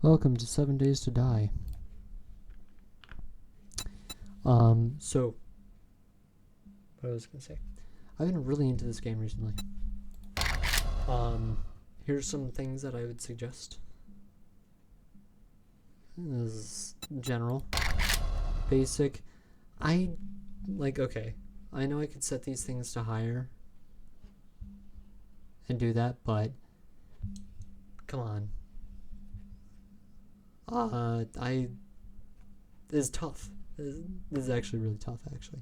Welcome to 7 Days to Die. So, what I was gonna say, I've been really into this game recently. Here's some things that I would suggest. This is general, basic. Okay, I know I could set these things to higher and do that, but come on. This is tough. This is actually really tough, actually.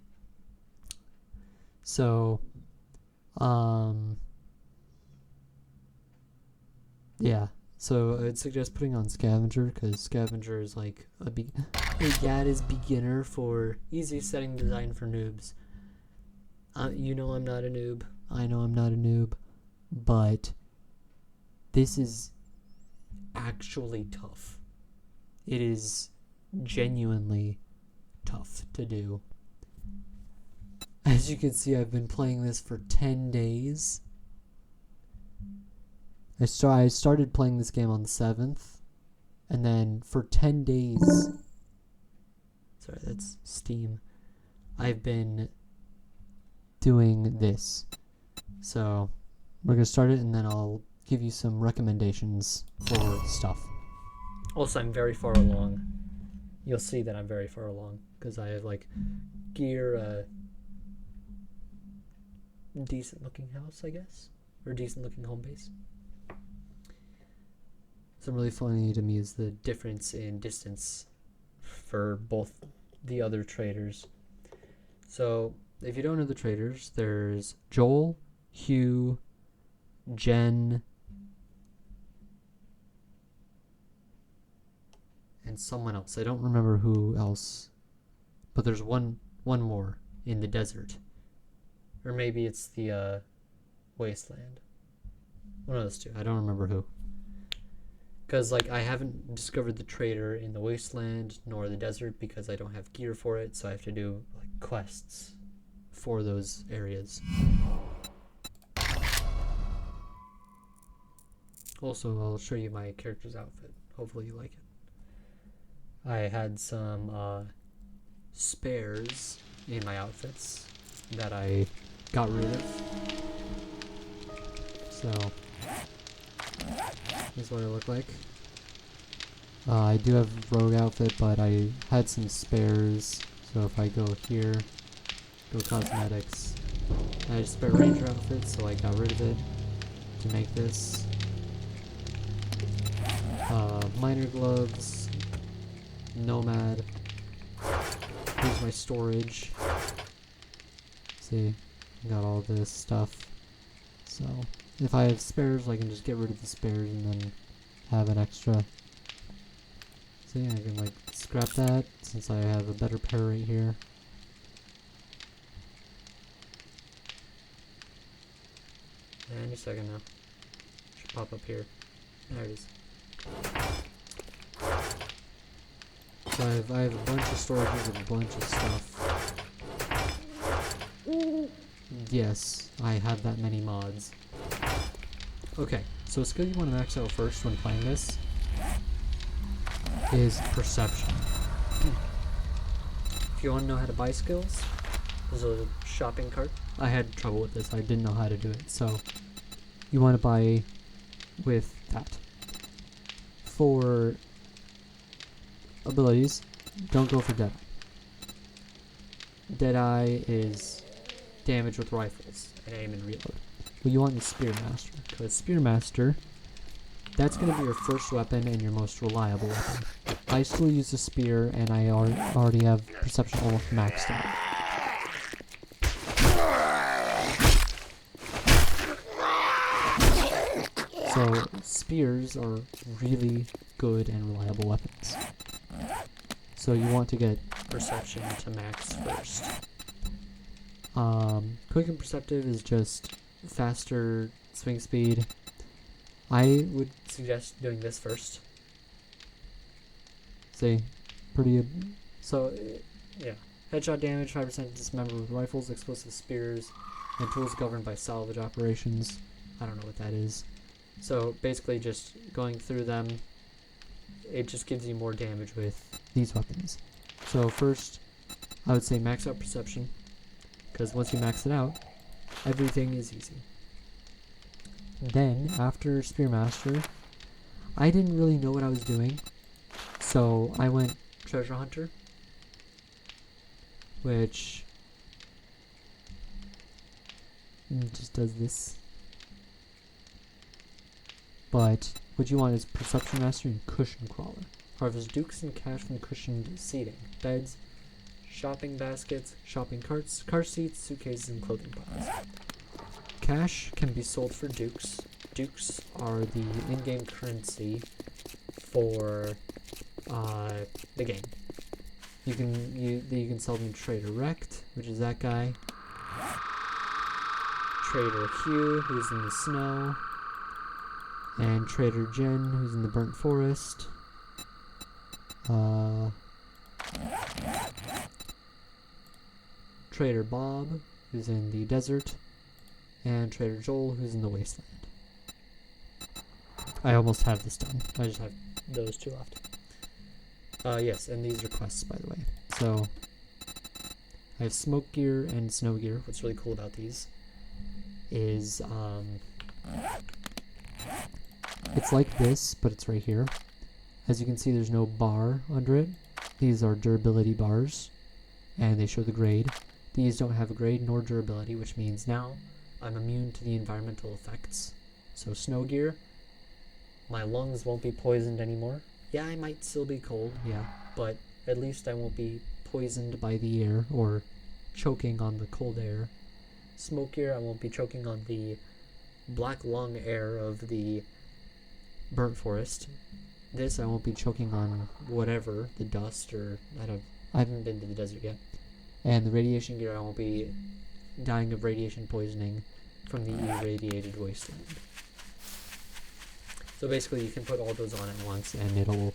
So, yeah. So I'd suggest putting on Scavenger, because Scavenger is like a GAD beginner for easy setting design for noobs. You know I'm not a noob. I know I'm not a noob. But this is actually tough. It is genuinely tough to do. As you can see, I've been playing this for 10 days. I started playing this game on the 7th, and then for 10 days, sorry, that's Steam, I've been doing this. So, we're going to start it, and then I'll give you some recommendations for stuff. Also, I'm very far along. You'll see that I'm very far along, because I have, gear, decent looking house, I guess, or decent looking home base. Something really funny to me is the difference in distance for both the other traders. So, if you don't know the traders, there's Joel, Hugh, Jen, and someone else. I don't remember who else, but there's one more in the desert. Or maybe it's the wasteland. One of those two. I don't remember who. Because, I haven't discovered the trader in the wasteland nor the desert because I don't have gear for it, so I have to do, quests for those areas. Also, I'll show you my character's outfit. Hopefully you like it. I had some, spares in my outfits that I got rid of. So, this is what I look like. I do have a rogue outfit, but I had some spares. So if I go here, go cosmetics, I had a spare ranger outfit, so I got rid of it to make this. Miner gloves, nomad. Here's my storage. See, got all this stuff. So if I have spares, I can just get rid of the spares and then have an extra. See, I can scrap that since I have a better pair right here. Any second now. Should pop up here. There it is. So I have a bunch of storages of a bunch of stuff. Yes, I have that many mods. Okay, so a skill you want to max out first when playing this is perception. If you want to know how to buy skills, there's a shopping cart. I had trouble with this, I didn't know how to do it, so you want to buy with that. For abilities, don't go for Deadeye. Deadeye is damage with rifles and aim and reload. What you want is Spearmaster, because Spearmaster, that's going to be your first weapon and your most reliable weapon. I still use a spear, and I already have perception almost maxed out. So spears are really good and reliable weapons. So you want to get perception to max first. Quick and perceptive is just faster swing speed. I would suggest doing this first. See, yeah. Headshot damage, 5% dismember with rifles, explosive spears, and tools governed by salvage operations. I don't know what that is. So basically just going through them it just gives you more damage with these weapons. So first, I would say max out Perception, because once you max it out, everything is easy. Then, after Spearmaster, I didn't really know what I was doing, so I went Treasure Hunter, which just does this. But what you want is Perception Master and Cushion Crawler. Harvest dukes and cash from cushioned seating, beds, shopping baskets, shopping carts, car seats, suitcases, and clothing piles. Cash can be sold for dukes. Dukes are the in-game currency for the game. You can sell them to Trader Rect, which is that guy. Trader Hugh, who's in the snow. And Trader Jen, who's in the burnt forest. Trader Bob, who's in the desert. And Trader Joel, who's in the wasteland. I almost have this done. I just have those two left. Yes, and these are quests, by the way. So, I have smoke gear and snow gear. What's really cool about these is, it's like this, but it's right here. As you can see, there's no bar under it. These are durability bars, and they show the grade. These don't have a grade nor durability, which means now I'm immune to the environmental effects. So snow gear, my lungs won't be poisoned anymore. Yeah, I might still be cold, yeah, but at least I won't be poisoned by the air or choking on the cold air. Smoke gear, I won't be choking on the black lung air of the burnt forest. This, I won't be choking on whatever, the dust, or I haven't been to the desert yet. And the radiation gear, I won't be dying of radiation poisoning from the irradiated wasteland. So basically, you can put all those on at once, and it'll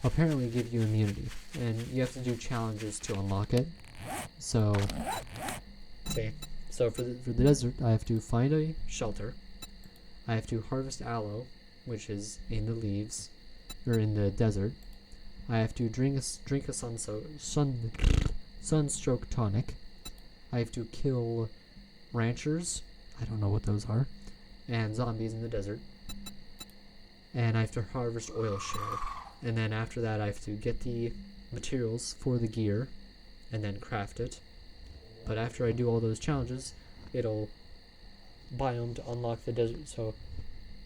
apparently give you immunity. And you have to do challenges to unlock it. So, for the desert, I have to find a shelter. I have to harvest aloe, which is in the leaves, or in the desert. I have to drink a sunstroke tonic. I have to kill ranchers, I don't know what those are, and zombies in the desert. And I have to harvest oil shale. And then after that I have to get the materials for the gear and then craft it. But after I do all those challenges, it'll biome to unlock the desert. So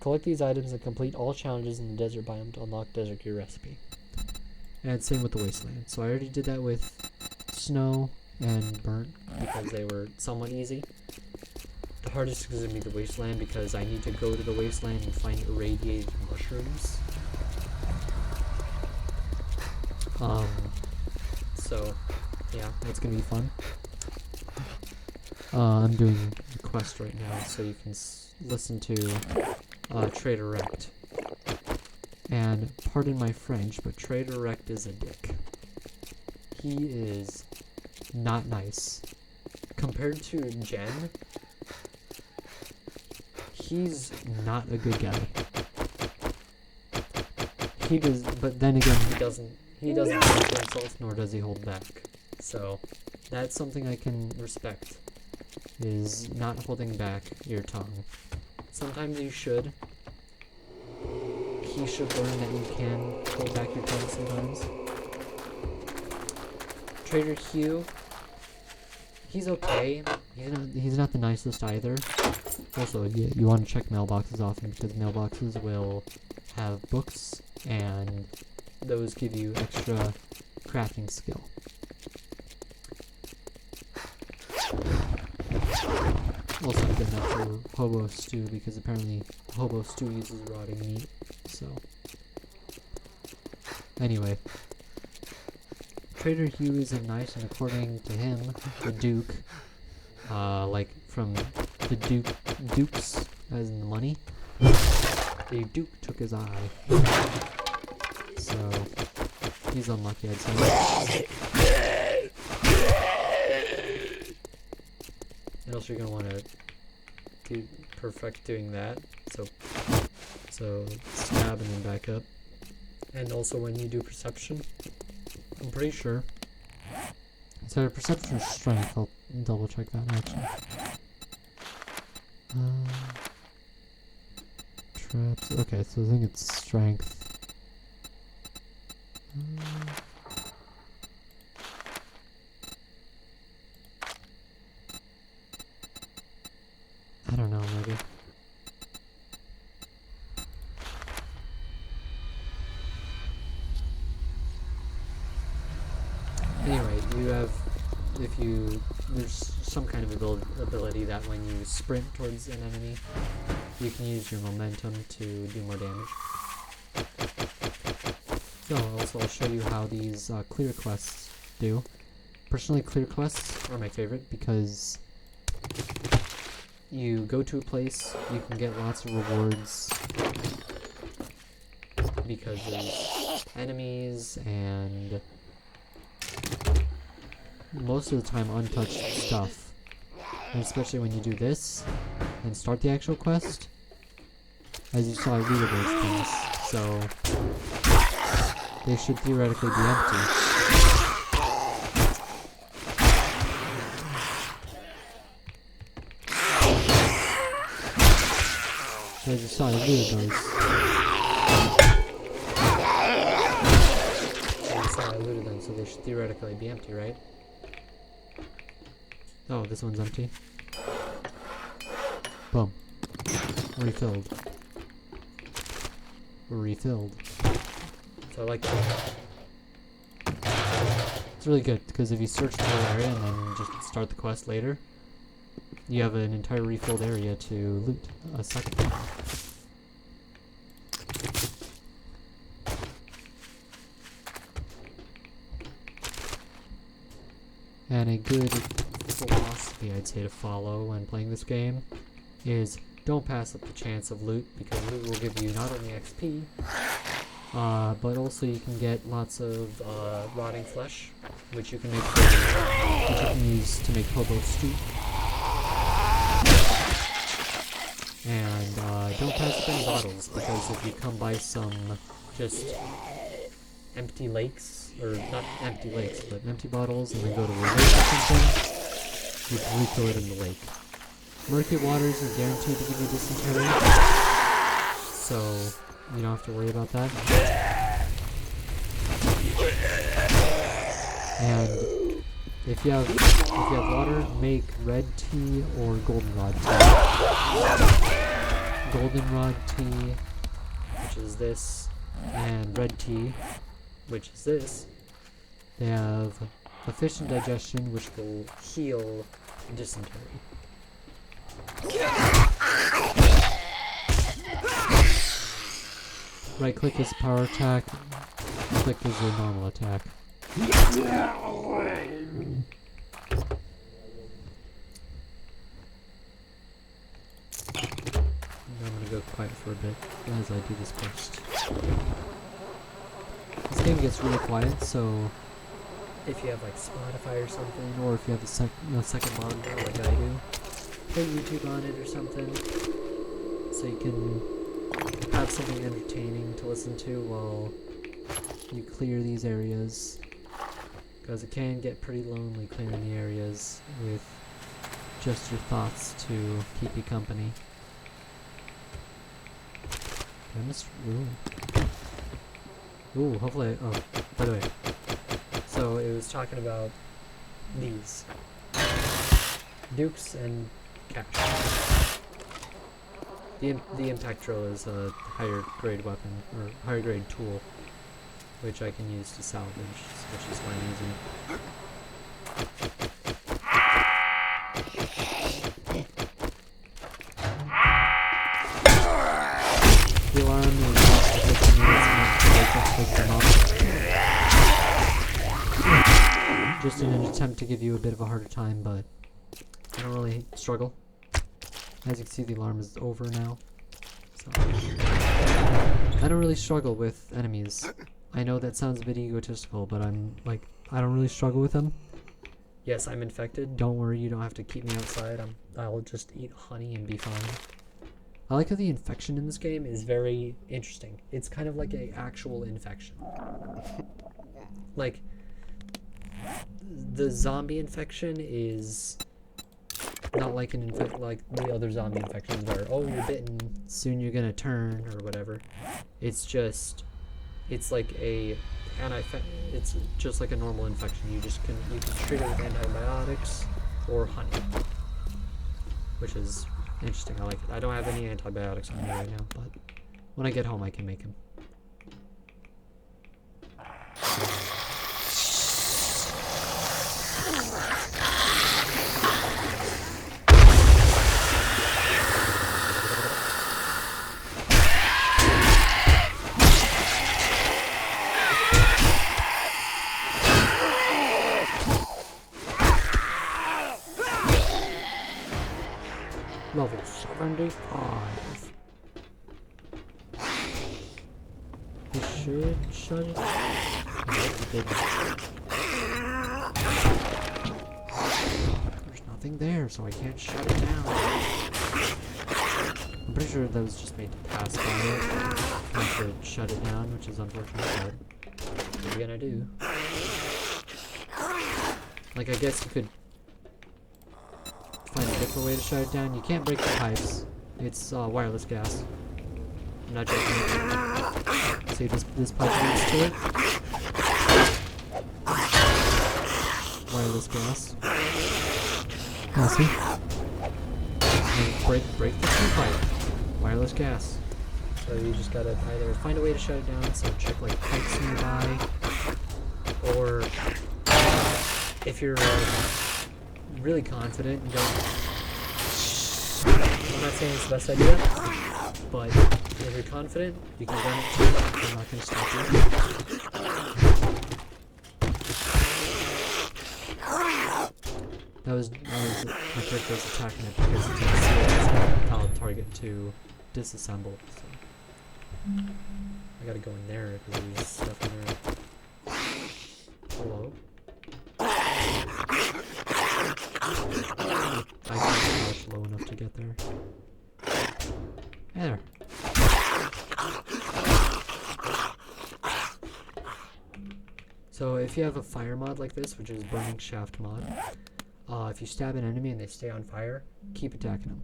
collect these items and complete all challenges in the desert biome to unlock desert gear recipe. And same with the wasteland. So I already did that with snow and burnt because they were somewhat easy. The hardest is going to be the wasteland because I need to go to the wasteland and find irradiated mushrooms. So yeah, that's going to be fun. I'm doing the quest right now, so you can listen to Trader Rect. And pardon my French, but Trader Rect is a dick. He is not nice. Compared to Jen, he's not a good guy. He does, but then again, he doesn't censor himself, nor does he hold back. So that's something I can respect, is not holding back your tongue. Sometimes you should. He should learn that you can hold back your tongue sometimes. Trader Hugh, he's okay. He's not the nicest either. Also, you want to check mailboxes often because mailboxes will have books, and those give you extra crafting skill. Also, good enough for hobo stew because apparently hobo stew uses rotting meat. So, anyway, Trader Hugh isn't nice, and according to him, the Duke, like from the Dukes, as in the money, the Duke took his eye. So, he's unlucky, I'd say. And also, you're gonna want to perfect doing that. So stab and then back up. And also when you do perception, I'm pretty sure. So perception or strength, I'll double check that actually. Traps, okay, so I think it's strength. I don't know, maybe. Anyway, you have, there's some kind of ability that when you sprint towards an enemy, you can use your momentum to do more damage. So also I'll show you how these clear quests do. Personally, clear quests are my favorite because you go to a place, you can get lots of rewards because there's enemies and most of the time untouched stuff. And especially when you do this and start the actual quest. As you saw, I looted those things, so they should theoretically be empty. So as you saw, I looted those. So they should theoretically be empty, right? Oh, this one's empty. Boom. Refilled. Refilled. So I like that. It's really good, because if you search the whole area and then just start the quest later, you have an entire refilled area to loot a second time. And a good philosophy, I'd say, to follow when playing this game is don't pass up the chance of loot, because loot will give you not only XP, but also you can get lots of rotting flesh, which you can make which you can use to make hobo stew. And don't pass up any bottles, because if you come by some just empty lakes, or not empty lakes, but empty bottles, and then go to a lake or something, you can refill it in the lake. Murky waters are guaranteed to give you dysentery, so you don't have to worry about that. And if you have water, make red tea or goldenrod tea. Goldenrod tea, which is this, and red tea, which is this. They have efficient digestion, which will heal dysentery. Right click is power attack, click is a normal attack. I'm gonna go quiet for a bit as I do this quest. This game gets really quiet, so if you have like Spotify or something, or if you have a second monitor like I do, put YouTube on it or something, so you can have something entertaining to listen to while you clear these areas, because it can get pretty lonely clearing the areas with just your thoughts to keep you company. I missed. Ooh, hopefully. Oh, by the way. So it was talking about these Dukes and Cash. The impact drill is a higher grade weapon, or higher grade tool, which I can use to salvage, which is why I'm using it. The alarm is off for 15 minutes, just in an attempt to give you a bit of a harder time, but I don't really struggle. As you can see, the alarm is over now. So I don't really struggle with enemies. I know that sounds a bit egotistical, but I don't really struggle with them. Yes, I'm infected. Don't worry, you don't have to keep me outside. I'll just eat honey and be fine. I like how the infection in this game is very interesting. It's kind of like a actual infection. Like, the zombie infection is not like like the other zombie infections where, oh, you're bitten, soon you're gonna turn, or whatever. It's just, it's like it's just like a normal infection. You can treat it with antibiotics or honey, which is interesting. I like it. I don't have any antibiotics on me right now, but when I get home I can make them. Level 75. This should shut it down. There's nothing there, so I can't shut it down. I'm pretty sure that was just made to pass by it. I should shut it down, which is unfortunate, but what are you gonna do? Like, I guess you could find a different way to shut it down. You can't break the pipes. It's wireless gas. I'm not joking. See, this pipe leads to it. Wireless gas. Now see? And break the two pipe. Wireless gas. So you just gotta either find a way to shut it down, so check like pipes nearby, or if you're really confident and don't, I'm not saying it's the best idea, but if you're confident, you can run it too. I'm not going to stop you. That was my character was attacking it because it's going to see it as a valid target to disassemble. So I gotta go in there because there's stuff in there. Hello? I can't crouch low enough to get there. There. So if you have a fire mod like this, which is Burning Shaft mod, if you stab an enemy and they stay on fire, keep attacking them.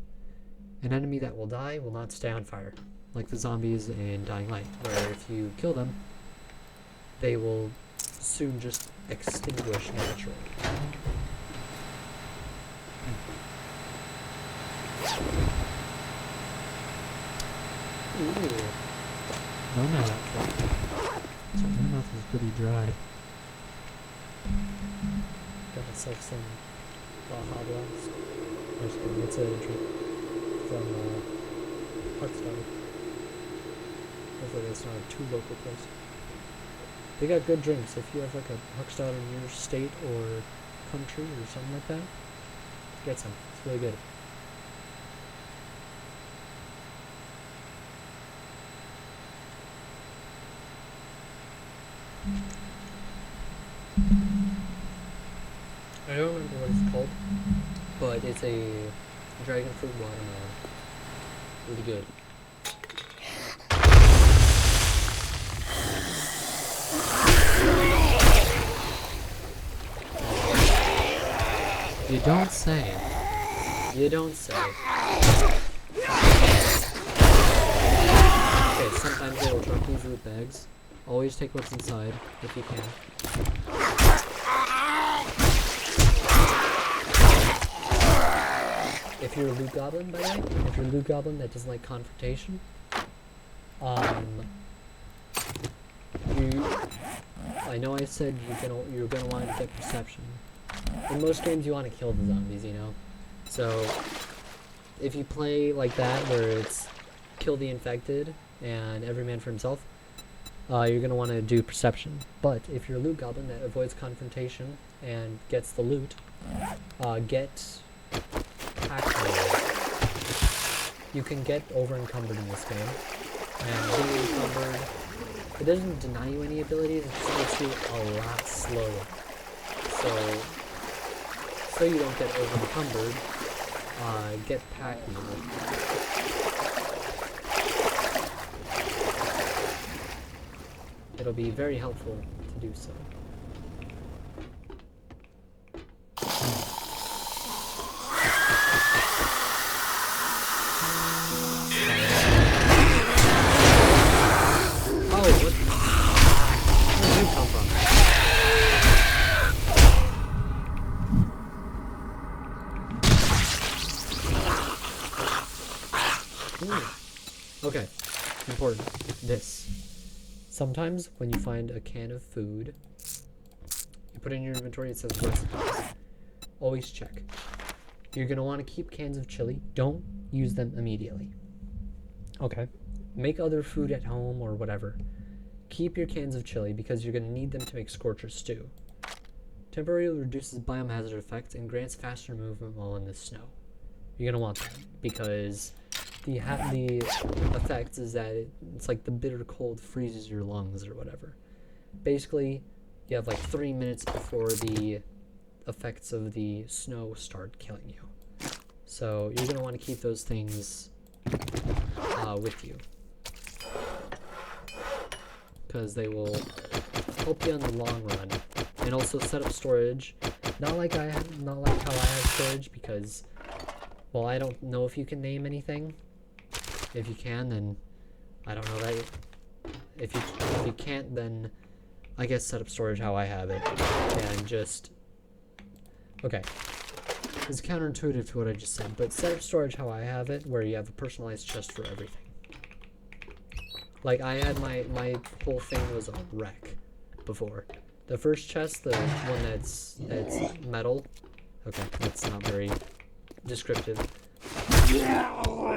An enemy that will die will not stay on fire, like the zombies in Dying Light, where if you kill them, they will soon just extinguish naturally. Ooh. No mouth. So my mouth is pretty dry. Got myself some Baja Blast. It's a drink from Heartstarter. Hopefully that's not a too local place. They got good drinks. If you have like a Heartstarter in your state or country or something like that, get some. It's really good. I don't remember what it's called, but it's a dragon fruit watermelon. Really good. You don't say. You don't say. Okay, sometimes they will drop these root bags. Always take what's inside, if you can. If you're a loot goblin, by the way, if you're a loot goblin that doesn't like confrontation, I know I said you're gonna want to get perception. In most games, you want to kill the zombies, you know. So if you play like that, where it's kill the infected and every man for himself, you're gonna want to do perception. But if you're a loot goblin that avoids confrontation and gets the loot, get you can get over encumbered in this game, and being encumbered, it doesn't deny you any abilities, it just makes you a lot slower. So you don't get over encumbered, get pack mode. it'll be very helpful to do so. Oh, what? Where did you come from? Ooh. Okay, important. This. Sometimes when you find a can of food, you put it in your inventory, it says recipes. Always check. You're going to want to keep cans of chili. Don't use them immediately. Okay. Make other food at home or whatever. Keep your cans of chili because you're going to need them to make scorcher stew. Temporarily reduces biohazard effects and grants faster movement while in the snow. You're going to want that because the effect is that it's like the bitter cold freezes your lungs or whatever. Basically, you have like 3 minutes before the effects of the snow start killing you. So you're going to want to keep those things with you because they will help you in the long run. And also set up storage. Not like how I have storage because, well, I don't know if you can name anything. If you can, then I don't know that. If you can't, then I guess set up storage how I have it, and just okay. It's counterintuitive to what I just said, but set up storage how I have it, where you have a personalized chest for everything. Like I had my whole thing was a wreck before. The first chest, the one that's metal. Okay, that's not very descriptive.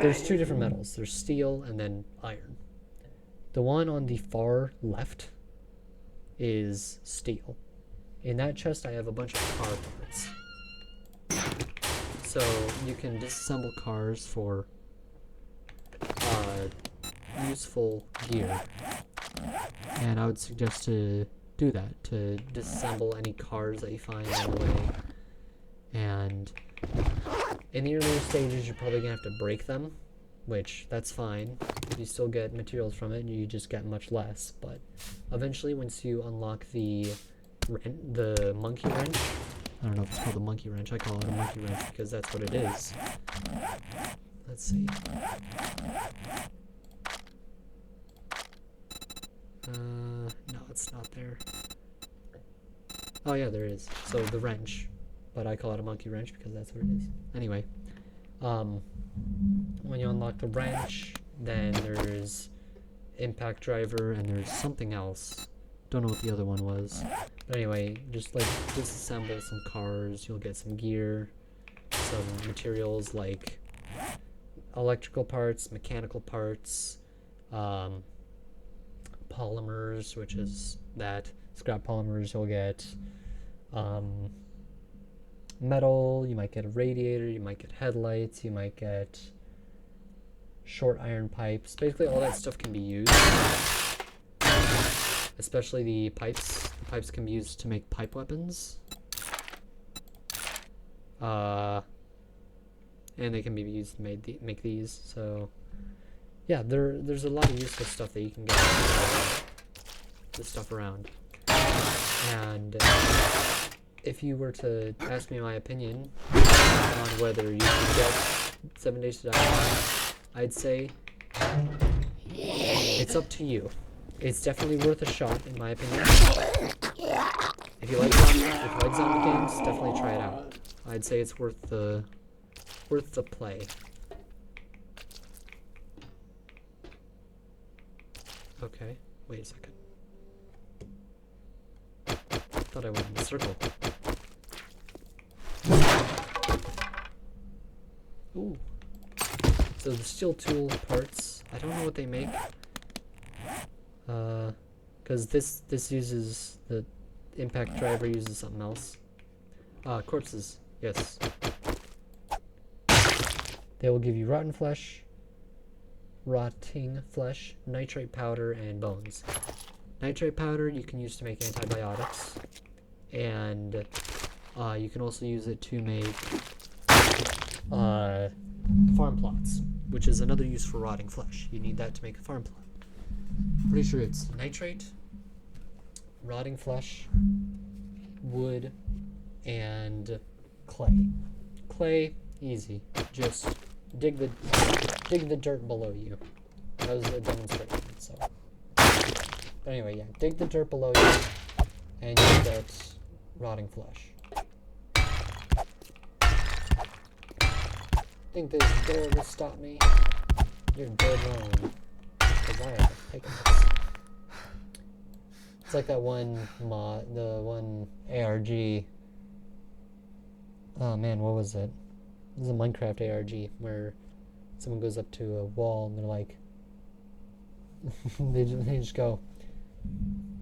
There's two different metals. There's steel and then iron. The one on the far left is steel. In that chest, I have a bunch of car parts. So you can disassemble cars for useful gear. And I would suggest to do that, to disassemble any cars that you find on the way. And in the earlier stages, you're probably going to have to break them, which that's fine. You still get materials from it, you just get much less. But eventually, once you unlock the monkey wrench, I don't know if it's called a monkey wrench, I call it a monkey wrench because that's what it is. Let's see. No, it's not there. Oh yeah, there is. So the wrench. But I call it a monkey wrench because that's what it is. Anyway, when you unlock the wrench, then there's impact driver and there's something else. Don't know what the other one was. But anyway, just like disassemble some cars, you'll get some gear, some materials like electrical parts, mechanical parts, polymers, which is that. Scrap polymers, you'll get metal, you might get a radiator, you might get headlights, you might get short iron pipes. Basically all that stuff can be used, especially the pipes. The pipes can be used to make pipe weapons, and they can be used to make these. So yeah, there's a lot of useful stuff that you can get this stuff around. And if you were to ask me my opinion on whether you should get 7 Days to Die, I'd say it's up to you. It's definitely worth a shot, in my opinion. If you like zombie games, definitely try it out. I'd say it's worth the play. Okay, wait a second. Thought I went in a circle. Ooh. So the steel tool parts, I don't know what they make. Because this uses, the impact driver uses something else. Corpses, yes. They will give you rotting flesh, nitrate powder, and bones. Nitrate powder you can use to make antibiotics, and you can also use it to make farm plots, which is another use for rotting flesh. You need that to make a farm plot. Pretty sure it's nitrate, rotting flesh, wood, and clay. Clay, easy. Just dig the dirt below you. That was a demonstration, so. But anyway, yeah, dig the dirt below you, and you get rotting flesh. Think this door will stop me? You're dead wrong. Because I have a pickaxe. It's like that one mod, the one ARG. Oh man, what was it? It was a Minecraft ARG where someone goes up to a wall and they're like, they just go,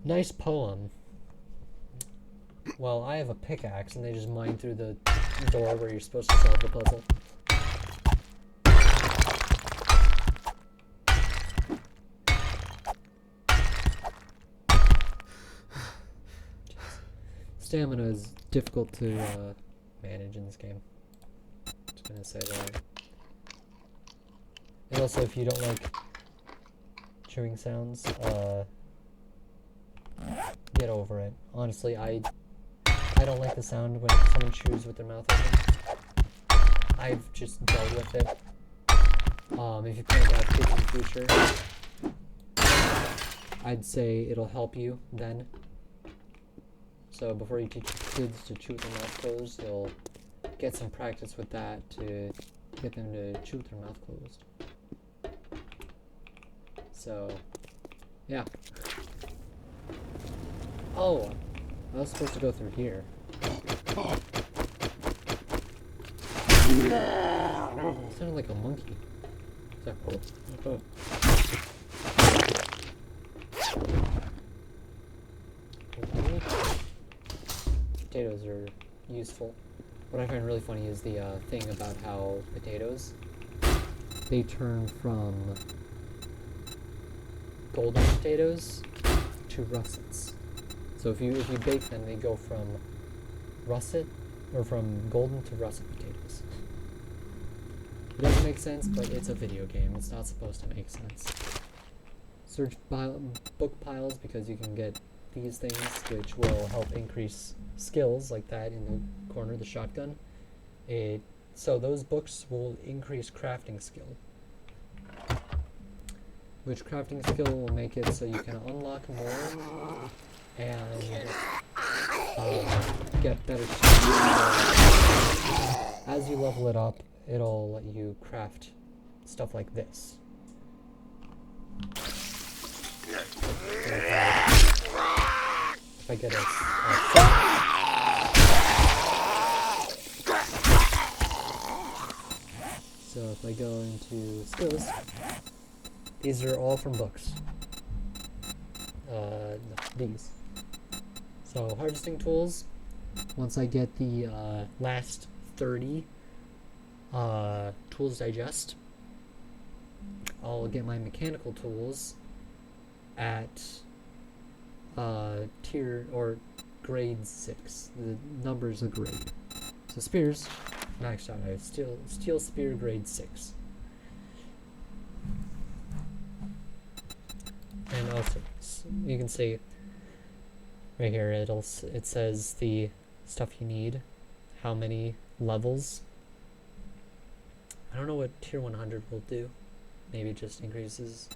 nice poem. Well, I have a pickaxe, and they just mine through the door where you're supposed to solve the puzzle. Stamina is difficult to manage in this game. Just gonna say that. And also, if you don't like chewing sounds, get over it. Honestly, I don't like the sound when someone chews with their mouth open. I've just dealt with it. If you plan to have kids in the future, I'd say it'll help you then. So before you teach kids to chew with their mouth closed, you'll get some practice with that to get them to chew with their mouth closed. So, yeah. Oh, I was supposed to go through here. It sounded like a monkey. So, potatoes are useful. What I find really funny is the thing about how potatoes, they turn from golden potatoes to russets. So if you bake them, they go from russet, or from golden to russet potatoes. It doesn't make sense, but it's a video game. It's not supposed to make sense. Search book piles because you can get these things, which will help increase skills, like that in the corner, the shotgun. So those books will increase crafting skill, which crafting skill will make it so you can unlock more and get better stuff. As you level it up, it'll let you craft stuff like this. If I get a so if I go into skills, these are all from books. No, these. So harvesting tools, once I get the last 30 tools digest, I'll get my mechanical tools at tier or grade 6. The number's a grade. So spears, maxed out. I have steel spear grade 6. And also, you can see right here, it says the stuff you need, how many levels. I don't know what tier 100 will do. Maybe it just increases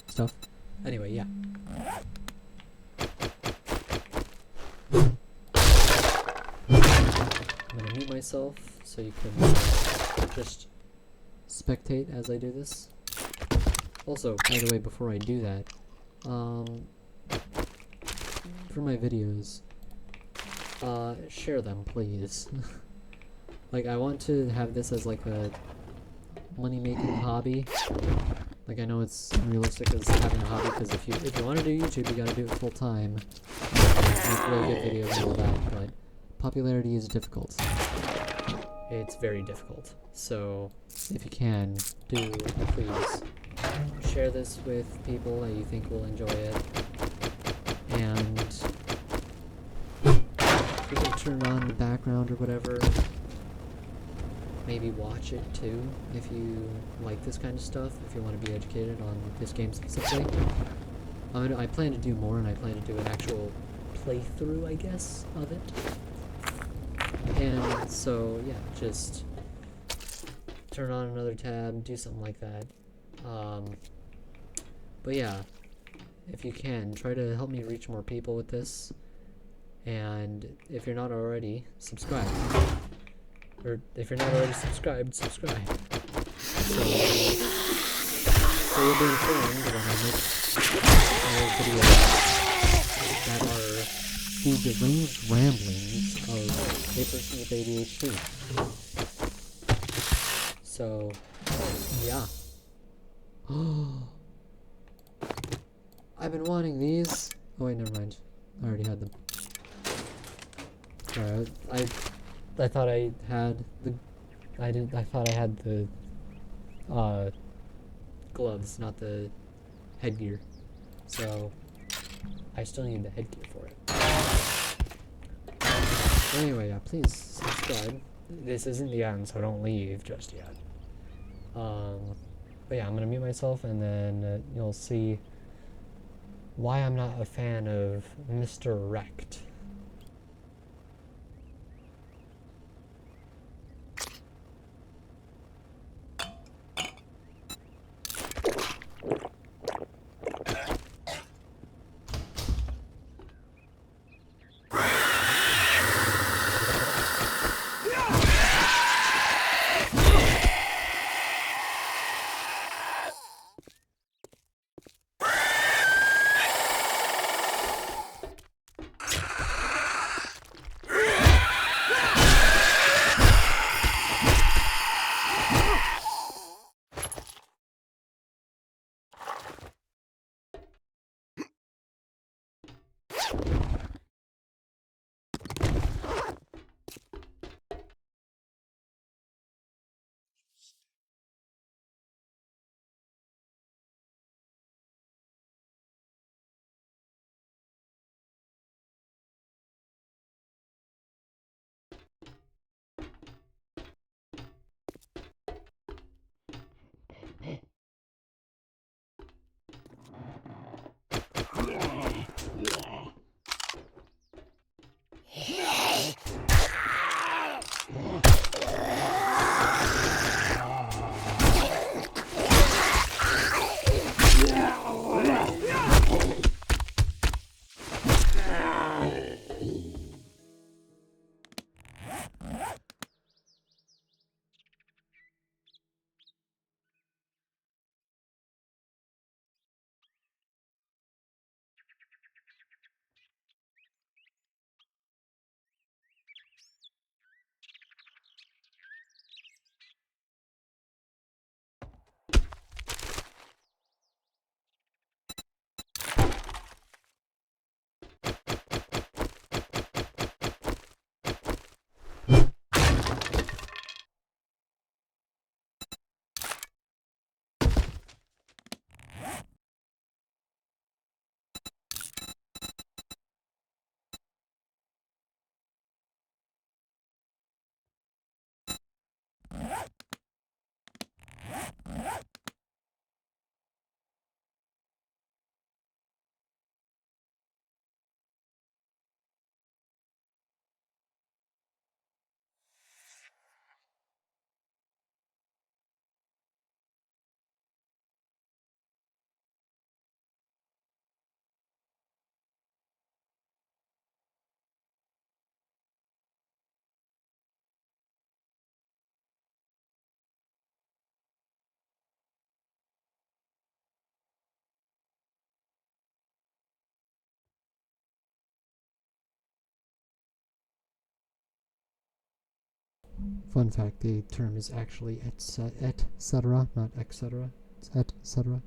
stuff. Anyway, yeah. I'm gonna mute myself so you can just spectate as I do this. Also, by the way, before I do that, for my videos, share them, please. Like, I want to have this as like a money-making hobby. Like, I know it's realistic as having a hobby, because if you want to do YouTube, you gotta do it full time. Make really good videos and all that, but popularity is difficult. It's very difficult. So, if you can, please share this with people that you think will enjoy it. And if you can turn on the background or whatever, maybe watch it too, if you like this kind of stuff, if you want to be educated on this game specifically. I plan to do more, and I plan to do an actual playthrough, I guess, of it. And so, yeah, just turn on another tab, do something like that. But yeah, if you can, try to help me reach more people with this. And if you're not already, subscribe. Or if you're not already subscribed, subscribe. So you'll be informed when I make videos that are the deranged ramblings of a person with ADHD. So, yeah. I've been wanting these. Oh wait, never mind. I already had them. Alright, I thought I had the I thought I had the gloves, not the headgear. So I still need the headgear for it. Anyway, yeah, please subscribe. This isn't the end, so don't leave just yet. But yeah, I'm gonna mute myself, and then you'll see why I'm not a fan of Mr. Wrecked. Fun fact, the term is actually et cetera, not etc. It's et cetera.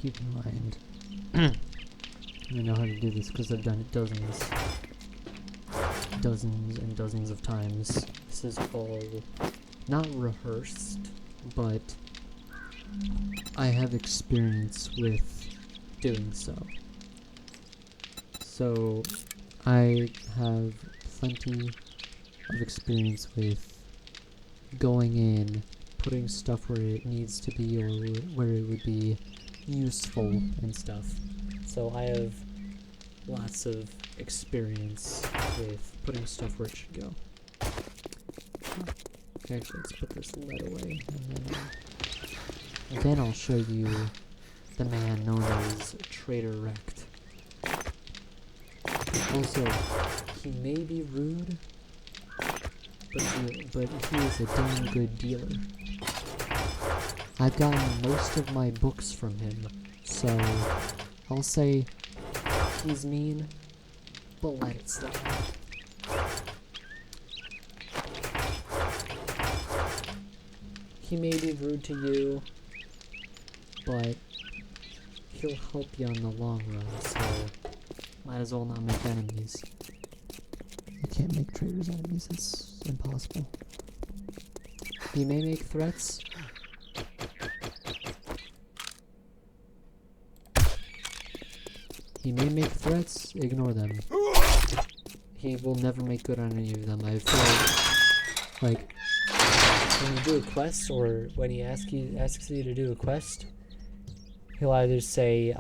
keep in mind. I know how to do this because I've done it dozens and dozens of times. This is all not rehearsed, but I have experience with doing so. So I have plenty of experience with going in, putting stuff where it needs to be or where it would be useful and stuff. So I have lots of experience with putting stuff where it should go. Actually, let's put this lead away, and then I'll show you the man known as Trader Rect. Also, he may be rude, but he is a damn good dealer. I've gotten most of my books from him, so I'll say he's mean, but let it slide. He may be rude to you, but he'll help you on the long run, so might as well not make enemies. You can't make traders enemies, it's impossible. He may make threats. He may make threats, ignore them. He will never make good on any of them. I've felt like when you do a quest, or when he asks you to do a quest, he'll either say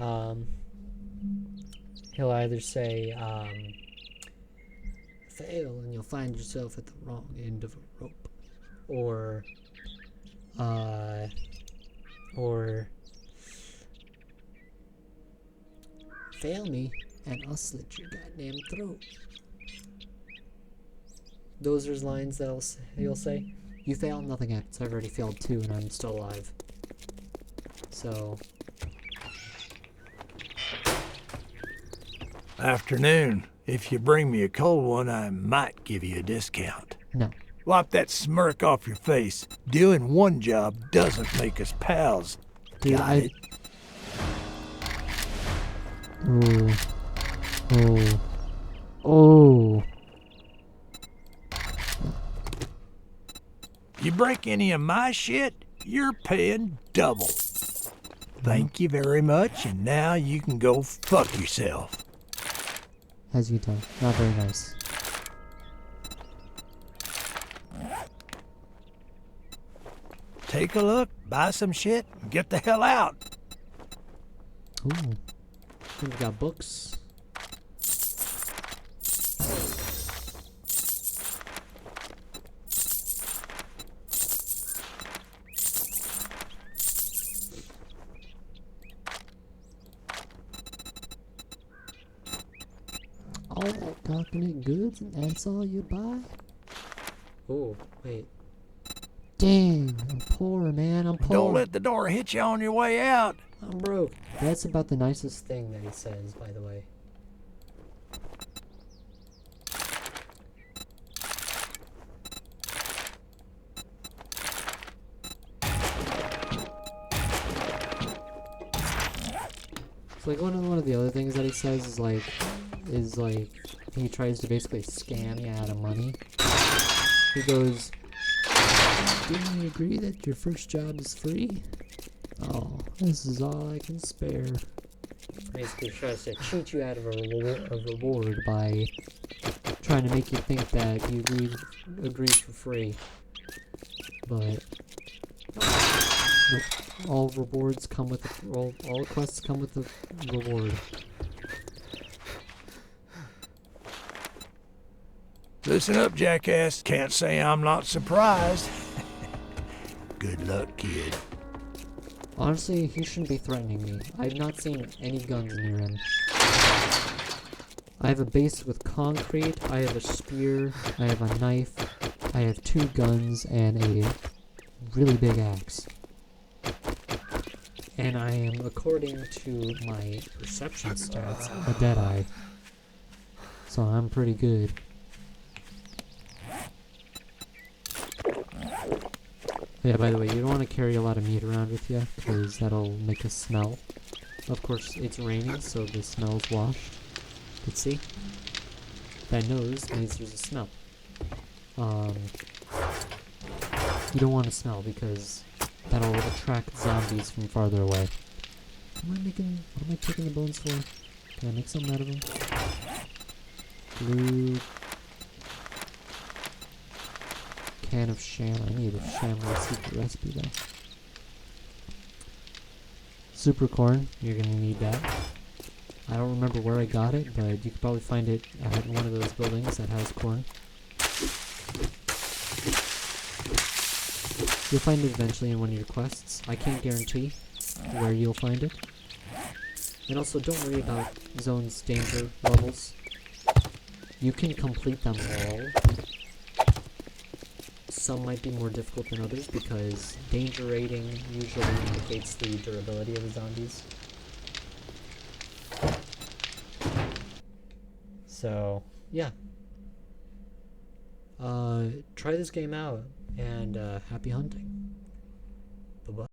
fail and you'll find yourself at the wrong end of a rope, or fail me and I'll slit your goddamn throat. Those are his lines that he'll say. You fail, nothing happens. I've already failed 2 and I'm still alive. So. Afternoon. If you bring me a cold one, I might give you a discount. No. Wipe that smirk off your face. Doing one job doesn't make us pals. Dude, Got it? Oh. You break any of my shit, you're paying double. Thank you very much, and now you can go fuck yourself. As you can tell, not very nice. Take a look, buy some shit, and get the hell out. Ooh. We've got books. All that coconut goods and that's all you buy? Oh, wait. Dang, I'm poor, man, I'm poor. Don't let the door hit you on your way out. I'm broke. That's about the nicest thing that he says, by the way. It's like one of the other things that he says is like he tries to basically scam you out of money. He goes, "Didn't you agree that your first job is free? Oh, this is all I can spare." Basically tries to cheat you out of a reward by trying to make you think that he agreed for free. But all rewards come with all quests come with a reward. Listen up, jackass. Can't say I'm not surprised. Good luck, kid. Honestly, he shouldn't be threatening me. I've not seen any guns near him. I have a base with concrete, I have a spear, I have a knife, I have 2 guns, and a really big axe. And I am, according to my perception stats, a Deadeye. So I'm pretty good. Yeah, by the way, you don't want to carry a lot of meat around with you, because that'll make a smell. Of course, it's raining, so the smell's washed. Let's see. That nose means there's a smell. You don't want to smell because that'll attract zombies from farther away. What am I taking the bones for? Can I make something out of them? Blue can of sham. I need a Shamrock secret recipe though. Super corn, you're gonna need that. I don't remember where I got it, but you could probably find it at one of those buildings that has corn. You'll find it eventually in one of your quests. I can't guarantee where you'll find it. And also, don't worry about zones danger levels. You can complete them all. Some might be more difficult than others because danger rating usually indicates the durability of the zombies. So, yeah. Try this game out, and happy hunting. Bye-bye.